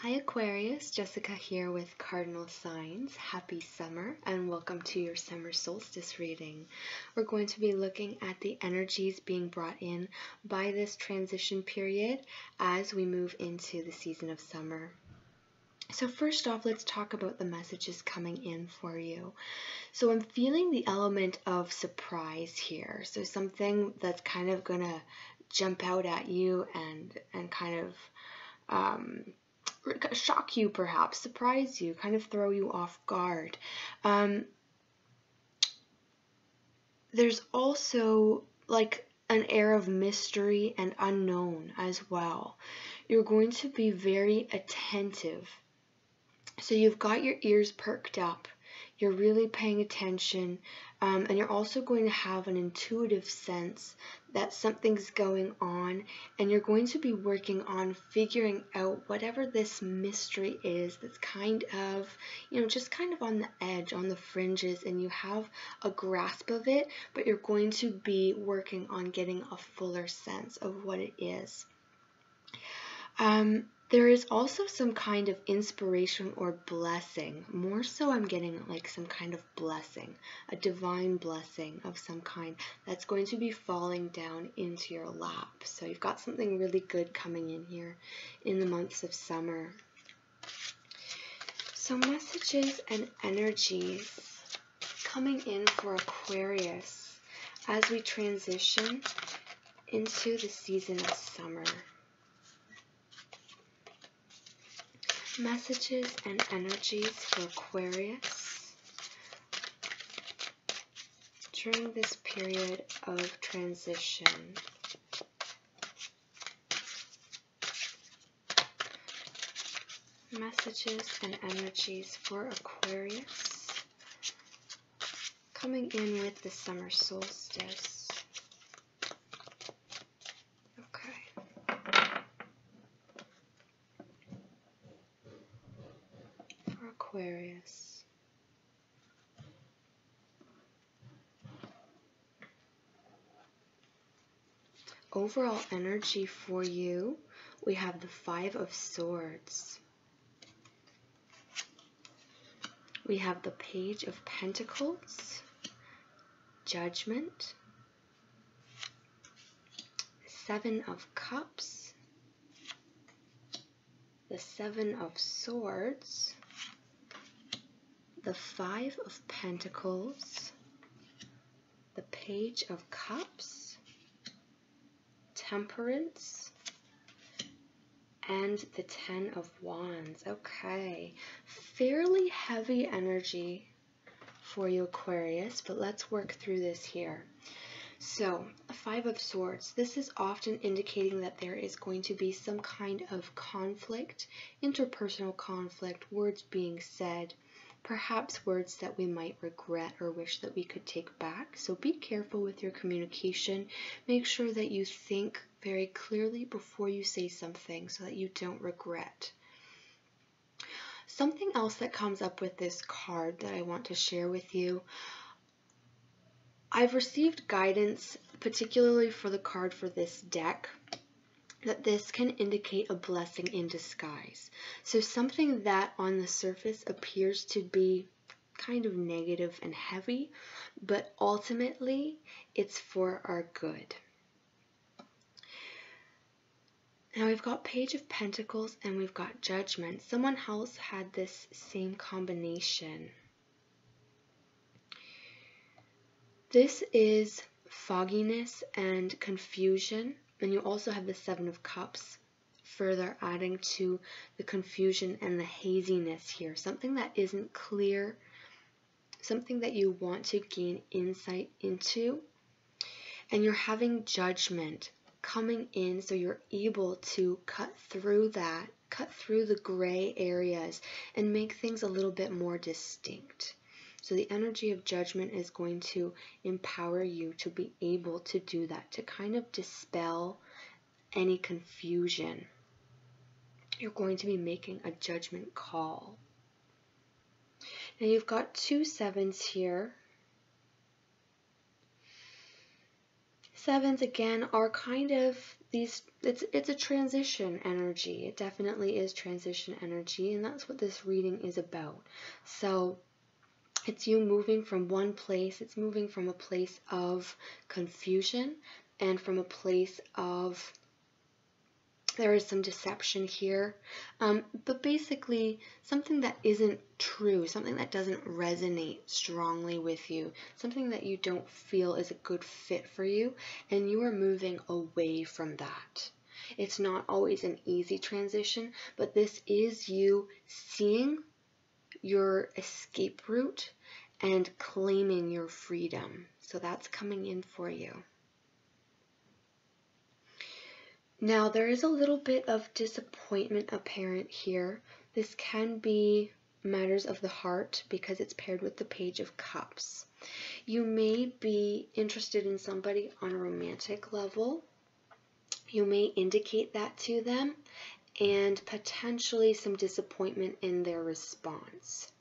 Hi Aquarius, Jessica here with Cardinal Signs. Happy summer and welcome to your summer solstice reading. We're going to be looking at the energies being brought in by this transition period as we move into the season of summer. So first off, let's talk about the messages coming in for you. So I'm feeling the element of surprise here. So something that's kind of going to jump out at you and kind of shock you, perhaps surprise you, kind of throw you off guard. There's also like an air of mystery and unknown as well. You're going to be very attentive. So you've got your ears perked up. You're really paying attention, and you're also going to have an intuitive sense that something's going on, and you're going to be working on figuring out whatever this mystery is that's kind of, just kind of on the edge, on the fringes, and you have a grasp of it, but you're going to be working on getting a fuller sense of what it is. There is also some kind of inspiration or blessing. More so I'm getting like some kind of blessing, a divine blessing of some kind that's going to be falling down into your lap. So you've got something really good coming in here in the months of summer. So messages and energies coming in for Aquarius as we transition into the season of summer. Messages and energies for Aquarius during this period of transition. Messages and energies for Aquarius coming in with the summer solstice. Aquarius. Overall energy for you, we have the Five of Swords. We have the Page of Pentacles, Judgment, Seven of Cups, the Seven of Swords, the Five of Pentacles, the Page of Cups, Temperance, and the Ten of Wands. Okay, fairly heavy energy for you, Aquarius, but let's work through this here. So, Five of Swords, this is often indicating that there is going to be some kind of conflict, interpersonal conflict, words being said, perhaps words that we might regret or wish that we could take back. So be careful with your communication. Make sure that you think very clearly before you say something so that you don't regret. Something else that comes up with this card that I want to share with you. I've received guidance, particularly for the card for this deck, that this can indicate a blessing in disguise. So something that on the surface appears to be kind of negative and heavy, but ultimately it's for our good. Now we've got Page of Pentacles and we've got Judgment. Someone else had this same combination. This is fogginess and confusion. And you also have the Seven of Cups, further adding to the confusion and the haziness here. Something that isn't clear, something that you want to gain insight into. And you're having Judgment coming in, so you're able to cut through that, cut through the gray areas and make things a little bit more distinct. So the energy of Judgment is going to empower you to be able to do that, to kind of dispel any confusion. You're going to be making a judgment call. Now you've got two sevens here. Sevens again are kind of it's a transition energy. It definitely is transition energy, and that's what this reading is about. So it's you moving from one place. It's moving from a place of confusion and from a place of, there is some deception here, but basically something that isn't true, something that doesn't resonate strongly with you, something that you don't feel is a good fit for you, and you are moving away from that. It's not always an easy transition, but this is you seeing your escape route and claiming your freedom. So that's coming in for you. Now, there is a little bit of disappointment apparent here. This can be matters of the heart because it's paired with the Page of Cups. You may be interested in somebody on a romantic level. You may indicate that to them, and potentially some disappointment in their response.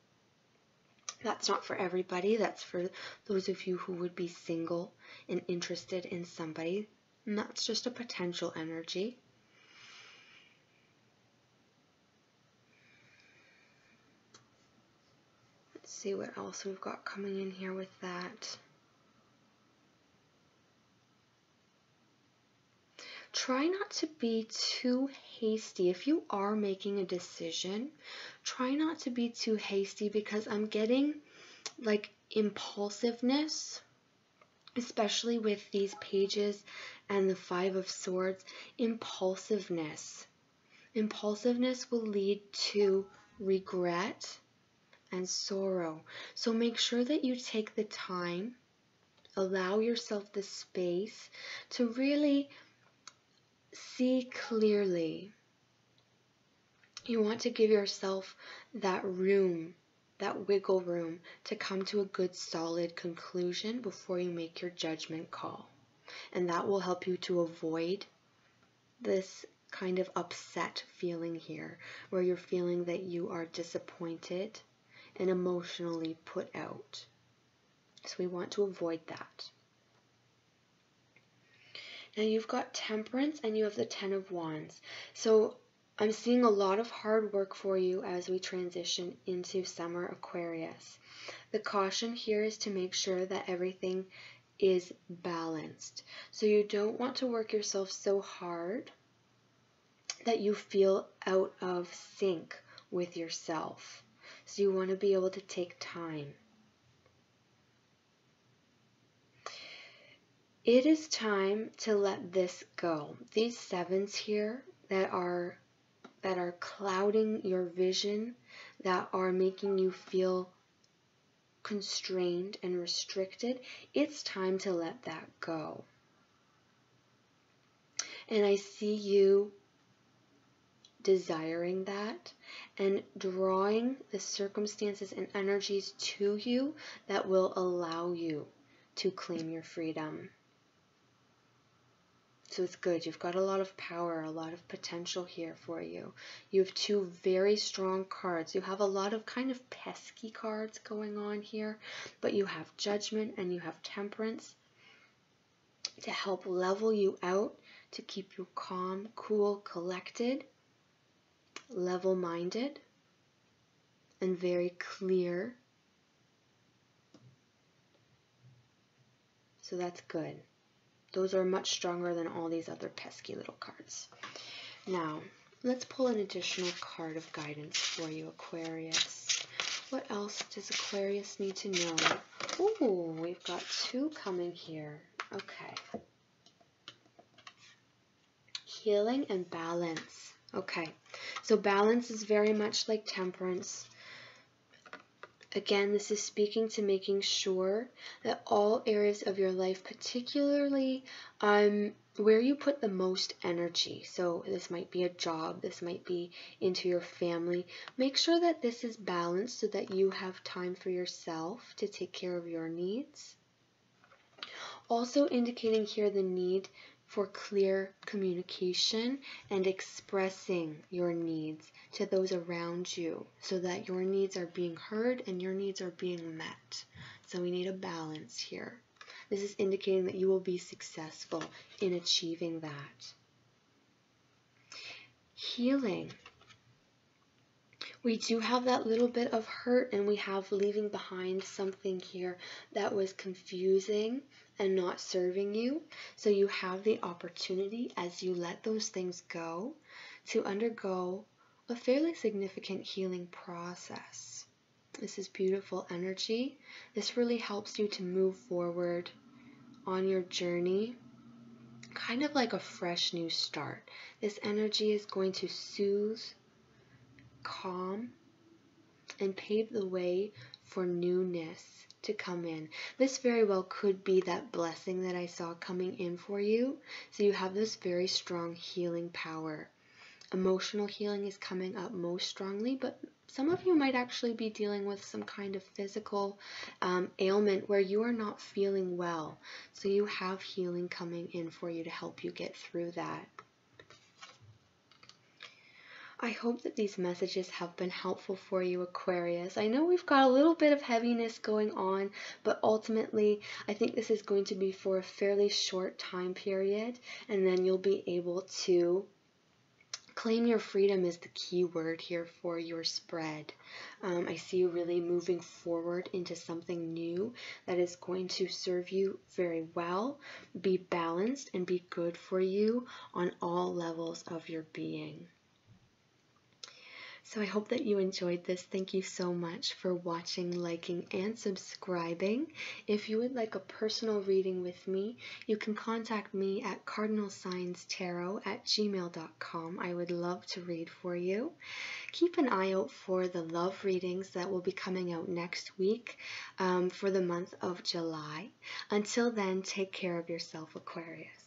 That's not for everybody. That's for those of you who would be single and interested in somebody. And that's just a potential energy. Let's see what else we've got coming in here with that. Try not to be too hasty. If you are making a decision, try not to be too hasty, because I'm getting like impulsiveness, especially with these pages and the Five of Swords. Impulsiveness will lead to regret and sorrow. So make sure that you take the time, allow yourself the space to really see clearly. You want to give yourself that room, that wiggle room, to come to a good solid conclusion before you make your judgment call. And that will help you to avoid this kind of upset feeling here, where you're feeling that you are disappointed and emotionally put out. So we want to avoid that. Now you've got Temperance and you have the Ten of Wands. So I'm seeing a lot of hard work for you as we transition into summer Aquarius. The caution here is to make sure that everything is balanced. So you don't want to work yourself so hard that you feel out of sync with yourself. So you want to be able to take time. It is time to let this go. These sevens here that are clouding your vision, that are making you feel constrained and restricted, it's time to let that go. And I see you desiring that and drawing the circumstances and energies to you that will allow you to claim your freedom. So it's good. You've got a lot of power, a lot of potential here for you. You have two very strong cards. You have a lot of kind of pesky cards going on here, but you have Judgment and you have Temperance to help level you out, to keep you calm, cool, collected, level-minded, and very clear. So that's good. Those are much stronger than all these other pesky little cards. Now, let's pull an additional card of guidance for you, Aquarius. What else does Aquarius need to know? Ooh, we've got two coming here. Okay. Healing and balance. Okay, so balance is very much like Temperance. Again, this is speaking to making sure that all areas of your life, particularly where you put the most energy, so this might be a job, this might be into your family, make sure that this is balanced so that you have time for yourself to take care of your needs. Also indicating here the need for clear communication and expressing your needs to those around you so that your needs are being heard and your needs are being met. So we need a balance here. This is indicating that you will be successful in achieving that. healing. We do have that little bit of hurt, and we have leaving behind something here that was confusing and not serving you. So you have the opportunity, as you let those things go, to undergo a fairly significant healing process. This is beautiful energy. This really helps you to move forward on your journey, kind of like a fresh new start. This energy is going to soothe, calm, and pave the way for newness to come in. This very well could be that blessing that I saw coming in for you. So you have this very strong healing power. Emotional healing is coming up most strongly, but some of you might actually be dealing with some kind of physical ailment where you are not feeling well. So you have healing coming in for you to help you get through that. I hope that these messages have been helpful for you, Aquarius. I know we've got a little bit of heaviness going on, but ultimately I think this is going to be for a fairly short time period, and then you'll be able to claim your freedom is the key word here for your spread. I see you really moving forward into something new that is going to serve you very well, be balanced, and be good for you on all levels of your being. So I hope that you enjoyed this. Thank you so much for watching, liking, and subscribing. If you would like a personal reading with me, you can contact me at cardinalsignstarot@gmail.com. I would love to read for you. Keep an eye out for the love readings that will be coming out next week for the month of July. Until then, take care of yourself, Aquarius.